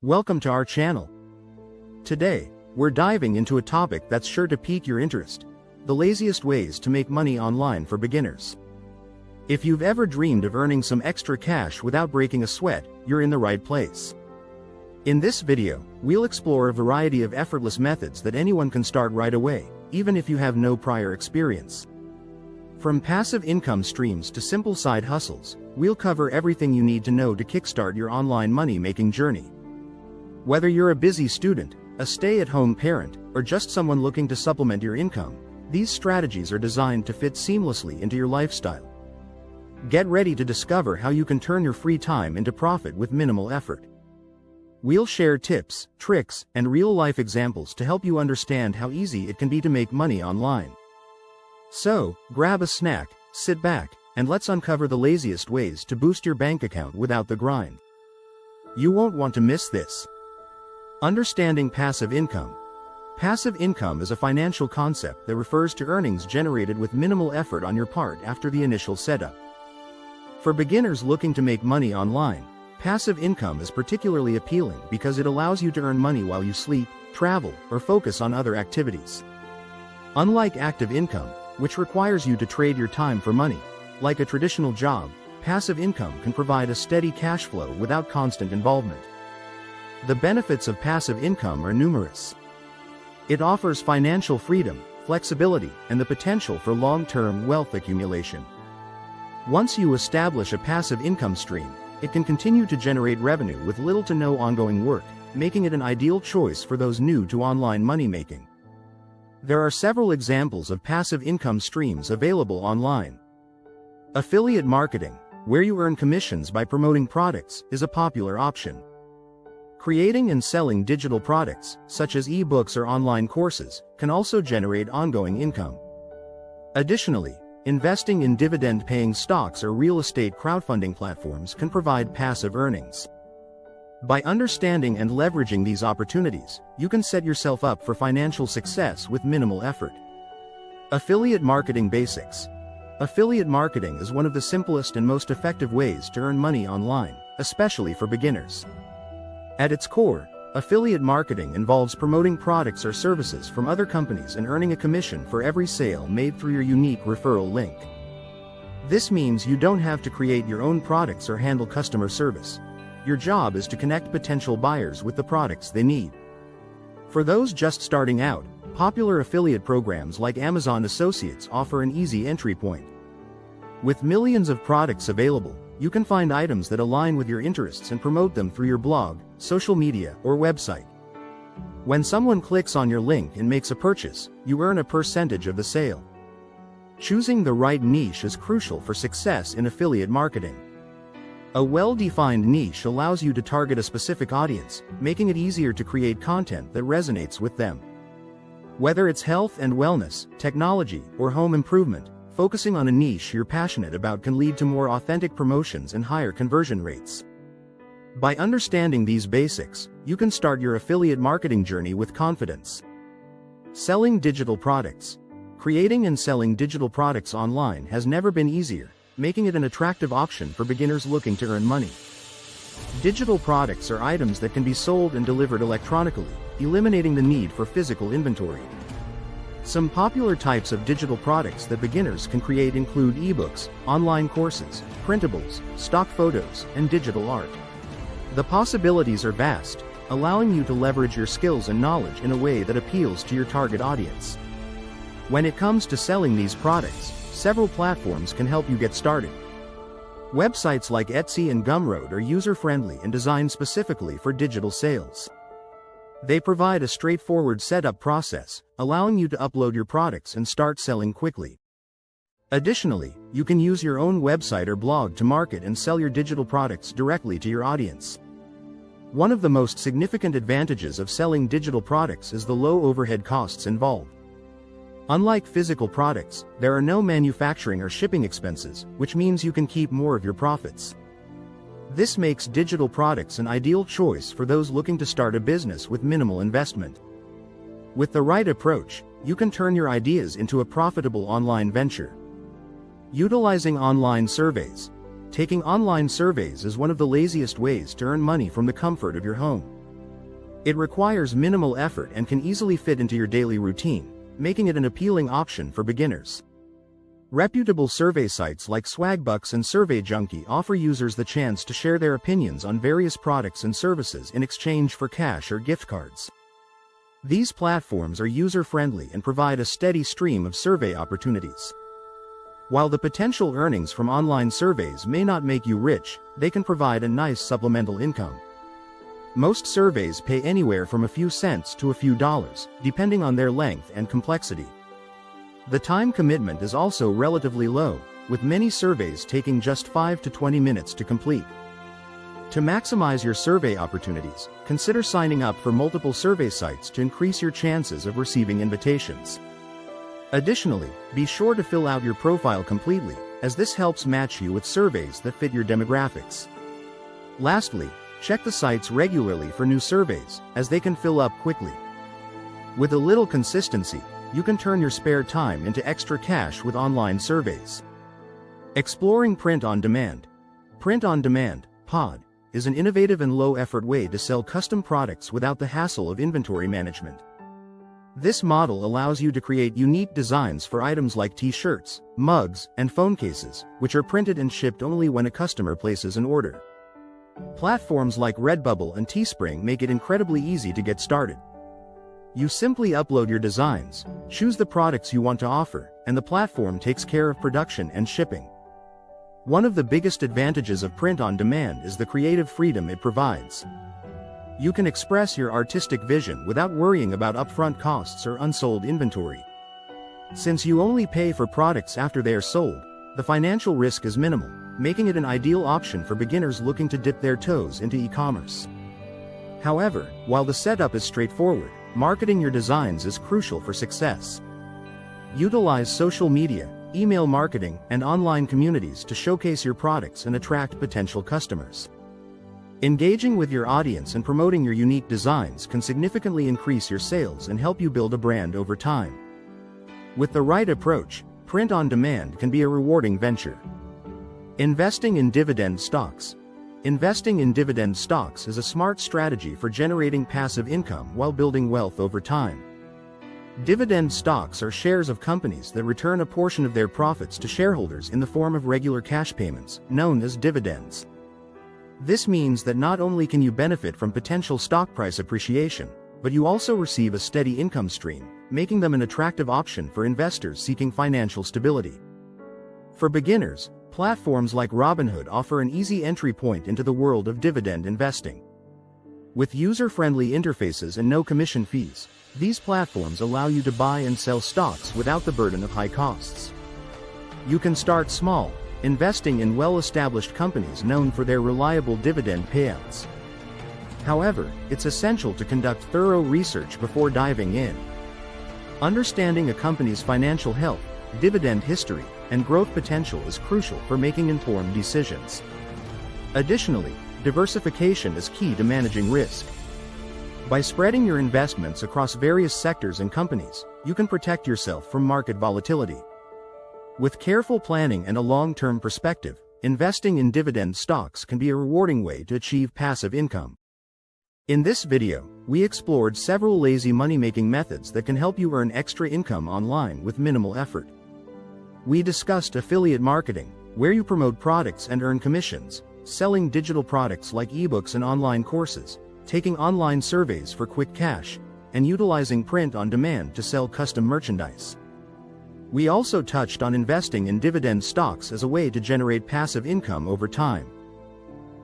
Welcome to our channel. Today, we're diving into a topic that's sure to pique your interest: the laziest ways to make money online for beginners. If you've ever dreamed of earning some extra cash without breaking a sweat, you're in the right place. In this video, we'll explore a variety of effortless methods that anyone can start right away, even if you have no prior experience. From passive income streams to simple side hustles, we'll cover everything you need to know to kickstart your online money-making journey. Whether you're a busy student, a stay-at-home parent, or just someone looking to supplement your income, these strategies are designed to fit seamlessly into your lifestyle. Get ready to discover how you can turn your free time into profit with minimal effort. We'll share tips, tricks, and real-life examples to help you understand how easy it can be to make money online. So, grab a snack, sit back, and let's uncover the laziest ways to boost your bank account without the grind. You won't want to miss this. Understanding passive income. Passive income is a financial concept that refers to earnings generated with minimal effort on your part after the initial setup. For beginners looking to make money online, passive income is particularly appealing because it allows you to earn money while you sleep, travel, or focus on other activities. Unlike active income, which requires you to trade your time for money, like a traditional job, passive income can provide a steady cash flow without constant involvement. The benefits of passive income are numerous. It offers financial freedom, flexibility, and the potential for long-term wealth accumulation. Once you establish a passive income stream, it can continue to generate revenue with little to no ongoing work, making it an ideal choice for those new to online money-making. There are several examples of passive income streams available online. Affiliate marketing, where you earn commissions by promoting products, is a popular option. Creating and selling digital products, such as ebooks or online courses, can also generate ongoing income. Additionally, investing in dividend-paying stocks or real estate crowdfunding platforms can provide passive earnings. By understanding and leveraging these opportunities, you can set yourself up for financial success with minimal effort. Affiliate marketing basics. Affiliate marketing is one of the simplest and most effective ways to earn money online, especially for beginners. At its core, affiliate marketing involves promoting products or services from other companies and earning a commission for every sale made through your unique referral link. This means you don't have to create your own products or handle customer service. Your job is to connect potential buyers with the products they need. For those just starting out, popular affiliate programs like Amazon Associates offer an easy entry point. With millions of products available, you can find items that align with your interests and promote them through your blog, social media, or website. When someone clicks on your link and makes a purchase, you earn a percentage of the sale. Choosing the right niche is crucial for success in affiliate marketing. A well-defined niche allows you to target a specific audience, making it easier to create content that resonates with them. Whether it's health and wellness, technology, or home improvement, focusing on a niche you're passionate about can lead to more authentic promotions and higher conversion rates. By understanding these basics, you can start your affiliate marketing journey with confidence. Selling digital products. Creating and selling digital products online has never been easier, making it an attractive option for beginners looking to earn money. Digital products are items that can be sold and delivered electronically, eliminating the need for physical inventory. Some popular types of digital products that beginners can create include ebooks, online courses, printables, stock photos, and digital art. The possibilities are vast, allowing you to leverage your skills and knowledge in a way that appeals to your target audience. When it comes to selling these products, several platforms can help you get started. Websites like Etsy and Gumroad are user-friendly and designed specifically for digital sales. They provide a straightforward setup process, allowing you to upload your products and start selling quickly. Additionally, you can use your own website or blog to market and sell your digital products directly to your audience. One of the most significant advantages of selling digital products is the low overhead costs involved. Unlike physical products, there are no manufacturing or shipping expenses, which means you can keep more of your profits. This makes digital products an ideal choice for those looking to start a business with minimal investment. With the right approach, you can turn your ideas into a profitable online venture. Utilizing online surveys. Taking online surveys is one of the laziest ways to earn money from the comfort of your home. It requires minimal effort and can easily fit into your daily routine, making it an appealing option for beginners. Reputable survey sites like Swagbucks and Survey Junkie offer users the chance to share their opinions on various products and services in exchange for cash or gift cards. These platforms are user-friendly and provide a steady stream of survey opportunities. While the potential earnings from online surveys may not make you rich, they can provide a nice supplemental income. Most surveys pay anywhere from a few cents to a few dollars, depending on their length and complexity. The time commitment is also relatively low, with many surveys taking just 5 to 20 minutes to complete. To maximize your survey opportunities, consider signing up for multiple survey sites to increase your chances of receiving invitations. Additionally, be sure to fill out your profile completely, as this helps match you with surveys that fit your demographics. Lastly, check the sites regularly for new surveys, as they can fill up quickly. With a little consistency, you can turn your spare time into extra cash with online surveys. Exploring print on demand. Print on demand, POD, is an innovative and low-effort way to sell custom products without the hassle of inventory management. This model allows you to create unique designs for items like t-shirts, mugs, and phone cases, which are printed and shipped only when a customer places an order. Platforms like Redbubble and Teespring make it incredibly easy to get started. You simply upload your designs, choose the products you want to offer, and the platform takes care of production and shipping. One of the biggest advantages of print on demand is the creative freedom it provides. You can express your artistic vision without worrying about upfront costs or unsold inventory. Since you only pay for products after they are sold, the financial risk is minimal, making it an ideal option for beginners looking to dip their toes into e-commerce. However, while the setup is straightforward, marketing your designs is crucial for success. Utilize social media, email marketing, and online communities to showcase your products and attract potential customers. Engaging with your audience and promoting your unique designs can significantly increase your sales and help you build a brand over time. With the right approach, print on demand can be a rewarding venture. Investing in dividend stocks. Investing in dividend stocks is a smart strategy for generating passive income while building wealth over time. Dividend stocks are shares of companies that return a portion of their profits to shareholders in the form of regular cash payments, known as dividends. This means that not only can you benefit from potential stock price appreciation, but you also receive a steady income stream, making them an attractive option for investors seeking financial stability. For beginners, platforms like Robinhood offer an easy entry point into the world of dividend investing. With user-friendly interfaces and no commission fees, these platforms allow you to buy and sell stocks without the burden of high costs. You can start small, investing in well-established companies known for their reliable dividend payouts. However, it's essential to conduct thorough research before diving in. Understanding a company's financial health, dividend history, and growth potential is crucial for making informed decisions. Additionally, diversification is key to managing risk. By spreading your investments across various sectors and companies, you can protect yourself from market volatility. With careful planning and a long-term perspective, investing in dividend stocks can be a rewarding way to achieve passive income. In this video, we explored several lazy money-making methods that can help you earn extra income online with minimal effort. We discussed affiliate marketing, where you promote products and earn commissions, selling digital products like ebooks and online courses, taking online surveys for quick cash, and utilizing print on demand to sell custom merchandise. We also touched on investing in dividend stocks as a way to generate passive income over time.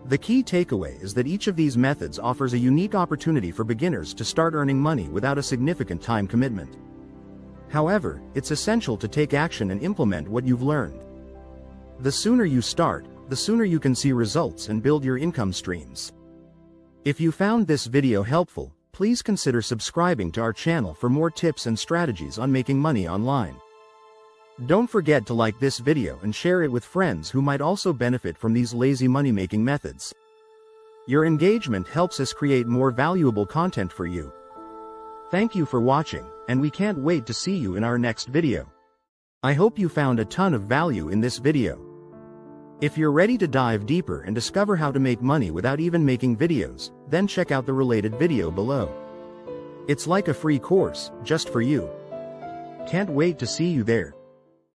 The key takeaway is that each of these methods offers a unique opportunity for beginners to start earning money without a significant time commitment. However, it's essential to take action and implement what you've learned. The sooner you start, the sooner you can see results and build your income streams. If you found this video helpful, please consider subscribing to our channel for more tips and strategies on making money online. Don't forget to like this video and share it with friends who might also benefit from these lazy money-making methods. Your engagement helps us create more valuable content for you. Thank you for watching, and we can't wait to see you in our next video. I hope you found a ton of value in this video. If you're ready to dive deeper and discover how to make money without even making videos, then check out the related video below. It's like a free course, just for you. Can't wait to see you there.